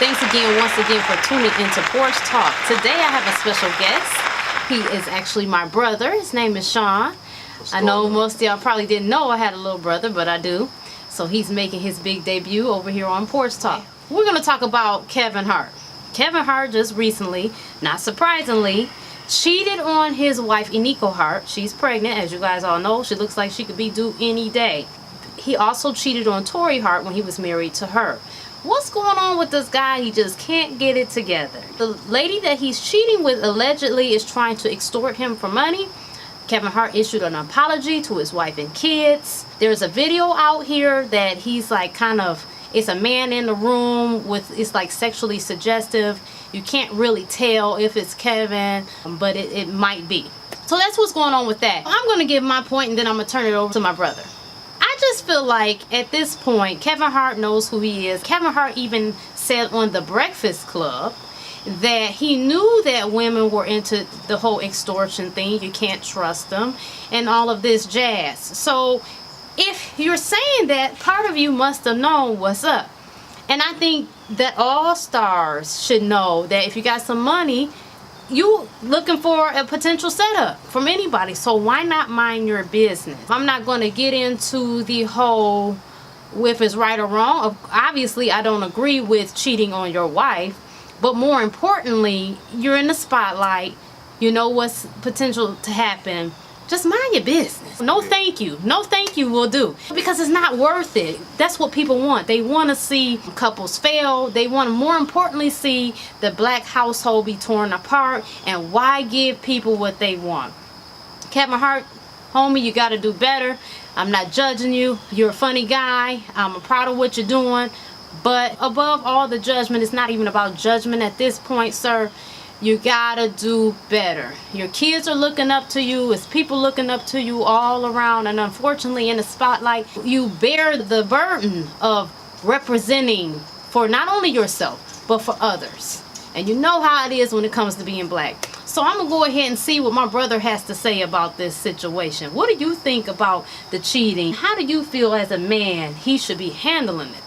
Thanks again, once again, for tuning into Porch Talk. Today I have a special guest. He is actually my brother. His name is Shawn. I know most of y'all probably didn't know I had a little brother, but I do. So he's making his big debut over here on Porch Talk. We're going to talk about Kevin Hart. Kevin Hart just recently, not surprisingly, cheated on his wife, Eniko Hart. She's pregnant, as you guys all know. She looks like she could be due any day. He also cheated on Tori Hart when he was married to her. What's going on with this guy? He just can't get it together. The lady that he's cheating with allegedly is trying to extort him for money. Kevin Hart issued an apology to his wife and kids. There's a video out here that he's like it's a man in the room with, it's like sexually suggestive. You can't really tell if it's Kevin, but it might be. So that's what's going on with that. I'm going to give my point and then I'm going to turn it over to my brother. I just feel like at this point, Kevin Hart knows who he is. Kevin Hart even said on The Breakfast Club that he knew that women were into the whole extortion thing. You can't trust them and all of this jazz. So if you're saying that, part of you must have known what's up. And I think that all stars should know that if you got some money, you looking for a potential setup from anybody. So why not mind your business? I'm not going to get into the whole if it's right or wrong. Obviously, I don't agree with cheating on your wife. But more importantly, you're in the spotlight. You know what's potential to happen. Just mind your business. No thank you. No thank you will do. Because it's not worth it. That's what people want. They want to see couples fail. They want to, more importantly, see the black household be torn apart. And why give people what they want? Kevin Hart, homie, you got to do better. I'm not judging you. You're a funny guy. I'm proud of what you're doing. But above all the judgment, it's not even about judgment at this point, sir. You gotta do better. Your kids are looking up to you. It's people looking up to you all around. And unfortunately, in the spotlight, you bear the burden of representing for not only yourself, but for others. And you know how it is when it comes to being black. So I'm going to go ahead and see what my brother has to say about this situation. What do you think about the cheating? How do you feel as a man he should be handling this?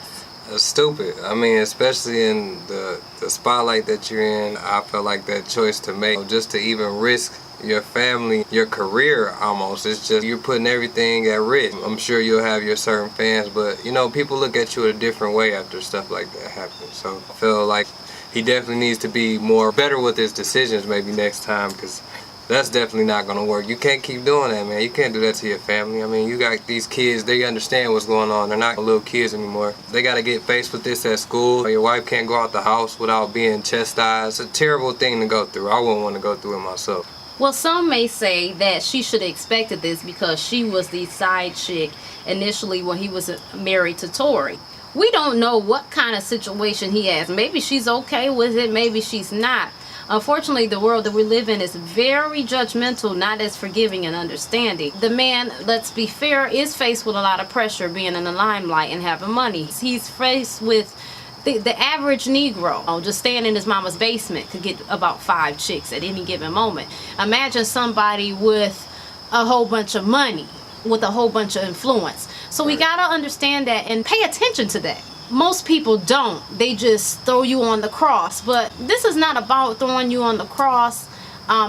It's stupid. I mean, especially in the spotlight that you're in, I feel like that choice to make, just to even risk your family, your career almost, it's just, you're putting everything at risk. I'm sure you'll have your certain fans, but you know, people look at you a different way after stuff like that happens. So I feel like he definitely needs to be better with his decisions maybe next time, because that's definitely not going to work. You can't keep doing that, man. You can't do that to your family. I mean, you got these kids, they understand what's going on. They're not little kids anymore. They got to get faced with this at school. Your wife can't go out the house without being chastised. It's a terrible thing to go through. I wouldn't want to go through it myself. Well, some may say that she should have expected this because she was the side chick initially when he was married to Tori. We don't know what kind of situation he has. Maybe she's okay with it, maybe she's not. Unfortunately, the world that we live in is very judgmental, not as forgiving and understanding. The man, let's be fair, is faced with a lot of pressure being in the limelight and having money. He's faced with the average Negro, just staying in his mama's basement, could get about 5 chicks at any given moment. Imagine somebody with a whole bunch of money, with a whole bunch of influence. So we gotta understand that and pay attention to that. Most people don't. They just throw you on the cross. But this is not about throwing you on the cross.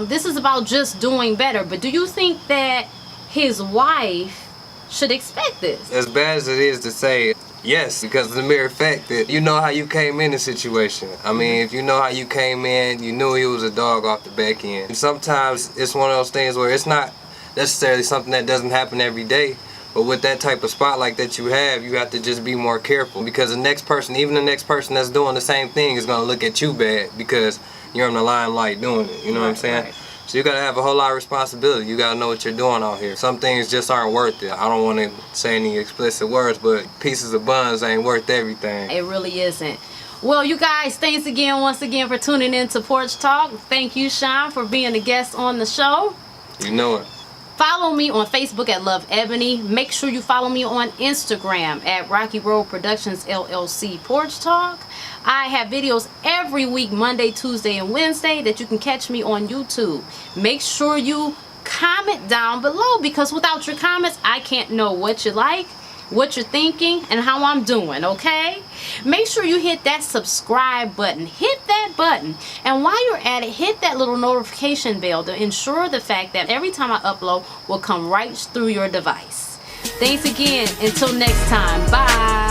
This is about just doing better. But do you think that his wife should expect this? As bad as it is to say, yes, because of the mere fact that you know how you came in the situation. I mean, if you know how you came in, you knew he was a dog off the back end. And sometimes it's one of those things where it's not necessarily something that doesn't happen every day. But with that type of spotlight that you have to just be more careful, because the next person, even the next person that's doing the same thing, is going to look at you bad because you're in the limelight doing it. You know what I'm saying? Right. So you got to have a whole lot of responsibility. You got to know what you're doing out here. Some things just aren't worth it. I don't want to say any explicit words, but pieces of buns ain't worth everything. It really isn't. Well, you guys, thanks again, once again, for tuning in to Porch Talk. Thank you, Shawn, for being a guest on the show. You know it. Follow me on Facebook at Love Ebony. Make sure you follow me on Instagram at Rocky Road Productions LLC Porch Talk. I have videos every week, Monday, Tuesday, and Wednesday, that you can catch me on YouTube. Make sure you comment down below, because without your comments, I can't know what you like, what you're thinking and how I'm doing, okay? Make sure you hit that subscribe button. Hit that button. And while you're at it, hit that little notification bell to ensure the fact that every time I upload will come right through your device. Thanks again. Until next time. Bye.